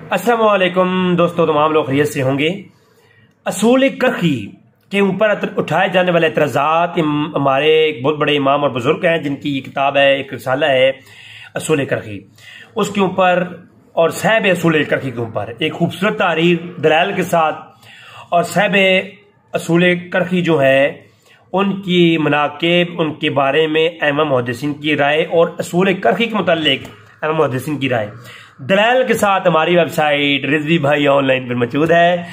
अस्सलाम वालेकुम दोस्तों, तमाम लोग खैरियत से होंगे। असूल करखी के ऊपर उठाए जाने वाले एतराज़ात हमारे एक बहुत बड़े इमाम और बुजुर्ग हैं जिनकी ये किताब है, एक रिसाला है असूल करखी, उसके ऊपर और साहब असूल करखी के ऊपर एक खूबसूरत तारीख दलाल के साथ और साहब असूल करखी जो है उनकी मनाकिब, उनके बारे में इमाम मुहद्दिसीन की राय और असूल करखी के मुतालिक इमाम मुहद्दिसीन की राय दलाल के साथ हमारी वेबसाइट रिजवी भाई ऑनलाइन पर मौजूद है।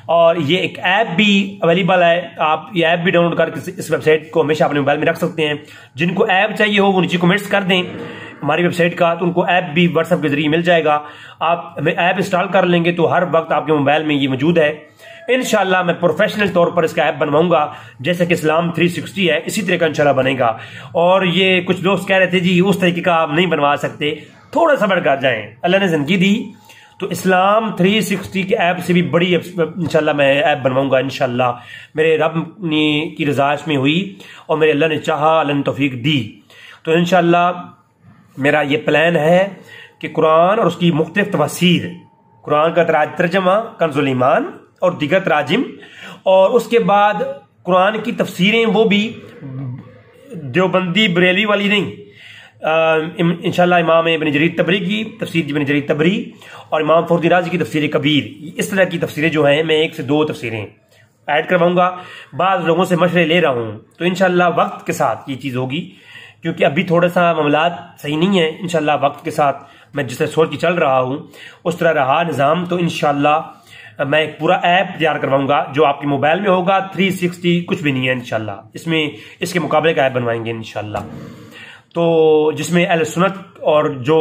और ये एक ऐप भी अवेलेबल है, आप ये ऐप भी डाउनलोड करके इस वेबसाइट को हमेशा अपने मोबाइल में रख सकते हैं। जिनको ऐप चाहिए हो वो नीचे कमेंट्स कर दें हमारी वेबसाइट का, तो उनको ऐप भी व्हाट्सएप के जरिए मिल जाएगा। आप हमें ऐप इंस्टॉल कर लेंगे तो हर वक्त आपके मोबाइल में ये मौजूद है। इंशाल्लाह मैं प्रोफेशनल तौर पर इसका ऐप बनवाऊंगा, जैसे कि इस्लाम 360 है इसी तरह का इंशाल्लाह बनेगा। और ये कुछ दोस्त कह रहे थे जी उस तरीके का आप नहीं बनवा सकते, थोड़ा सब्र कर जाएं, अल्लाह ने जिंदगी दी तो इस्लाम 360 के ऐप से भी बड़ी इंशाल्लाह मैं ऐप बनवाऊंगा। इंशाल्लाह मेरे रब की रज़ा इसमें हुई और मेरे अल्लाह ने चाहा, अल्लाह ने तौफीक दी तो इंशाल्लाह मेरा ये प्लान है कि कुरान और उसकी मुख्तलिफ तफसीर, कुरान का तर्जमा कंजुल ईमान और दीगर तराजिम, और उसके बाद कुरान की तफसीरें वो भी देवबंदी बरेली वाली नहीं, इंशाल्लाह इमाम इब्न जरीर तबरी की तफसीर इब्न जरीर तबरी और इमाम फखरुद्दीन राज़ी की तफसीर कबीर, इस तरह की तफसीरें जो हैं मैं 1 से 2 तफसीरें ऐड करवाऊंगा। बाद लोगों से मशवरे ले रहा हूं तो इंशाल्लाह वक्त के साथ ये चीज़ होगी, क्योंकि अभी थोड़ा सा मामलात सही नहीं है। इंशाल्लाह वक्त के साथ मैं जिस तरह सोच के चल रहा हूं उस तरह रहा निज़ाम, तो इंशाल्लाह मैं एक पूरा ऐप तैयार करवाऊंगा जो आपके मोबाइल में होगा। 360 कुछ भी नहीं है इंशाल्लाह, इसमें इसके मुकाबले का ऐप बनवाएंगे इंशाल्लाह, तो जिसमें अहले सुन्नत और जो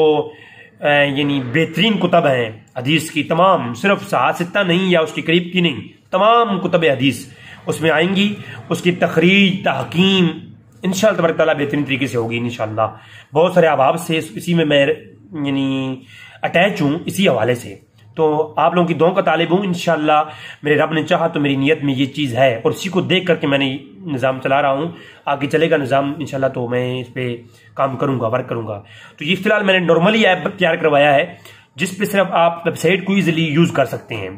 यानी बेहतरीन कुतब हैं हदीस की, तमाम सिर्फ सित्ता नहीं या उसके करीब की नहीं, तमाम कुतब हदीस उसमें आएंगी। उसकी तखरीज तहकीम इंशाअल्लाह तबारक तआला बेहतरीन तरीके से होगी इंशाअल्लाह। बहुत सारे अहबाब से इसी में मैं यानी अटैच हूँ इसी हवाले से, तो आप लोगों की दुआओं का तालिब हूँ। इंशाअल्लाह मेरे रब ने चाहा तो मेरी नीयत में ये चीज़ है और इसी को देख करके मैंने निज़ाम चला रहा हूँ। आगे चलेगा निज़ाम इंशाअल्लाह, तो मैं इस पर काम करूँगा, वर्क करूँगा। तो ये फिलहाल मैंने नॉर्मली ऐप तैयार करवाया है जिस पे सिर्फ आप वेबसाइट को ईजिली यूज़ कर सकते हैं।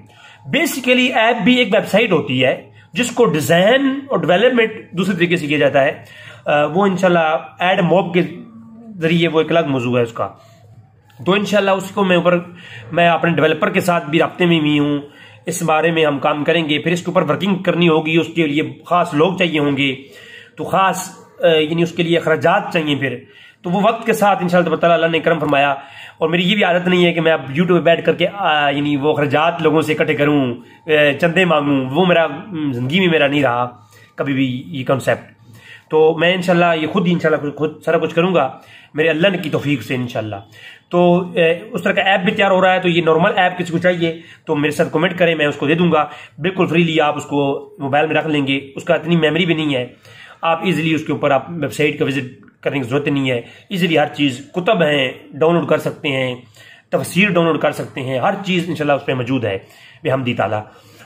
बेसिकली ऐप भी एक वेबसाइट होती है जिसको डिज़ाइन और डेवलपमेंट दूसरे तरीके से किया जाता है, वो इंशाअल्लाह एड मॉब के जरिए वो एक अलग मौजू है उसका। तो इंशाल्लाह उसको मैं अपने डेवलपर के साथ भी राब्ते में भी हूँ, इस बारे में हम काम करेंगे। फिर इसके ऊपर वर्किंग करनी होगी, उसके लिए खास लोग चाहिए होंगे, तो खास यानी उसके लिए अखराजात चाहिए। फिर तो वो वक्त के साथ इंशाल्लाह ताला अल्लाह ने करम फरमाया। और मेरी ये भी आदत नहीं है कि मैं अब यूट्यूब पे बैठ करके यानी वो अखराजात लोगों से इकट्ठे करूँ, चंदे मांगूँ, वो मेरा जिंदगी में मेरा नहीं रहा कभी भी ये कॉन्सेप्ट। तो मैं इंशाल्लाह ये खुद ही इंशाल्लाह खुद सारा कुछ करूँगा मेरे अल्लाह की तौफीक से इंशाल्लाह। तो उस तरह का ऐप भी तैयार हो रहा है, तो ये नॉर्मल ऐप किसी को चाहिए तो मेरे साथ कमेंट करें, मैं उसको दे दूंगा बिल्कुल फ्रीली। आप उसको मोबाइल में रख लेंगे, उसका इतनी मेमोरी भी नहीं है, आप इजीली उसके ऊपर आप वेबसाइट का विजिट करने की जरूरत नहीं है। इजीली हर चीज़ कुतब हैं डाउनलोड कर सकते हैं, तफसीर डाउनलोड कर सकते हैं, हर चीज़ इंशाल्लाह उस पर मौजूद है बेहमदी ताला।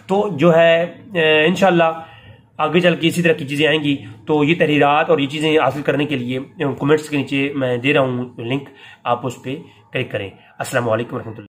तो जो है इंशाल्लाह आगे चल के इसी तरह की चीज़ें आएंगी। तो ये तहरीरात और ये चीज़ें हासिल करने के लिए कमेंट्स के नीचे मैं दे रहा हूँ लिंक, आप उस पर क्लिक करें। अस्सलाम वालेकुम रहमतुल्लाह।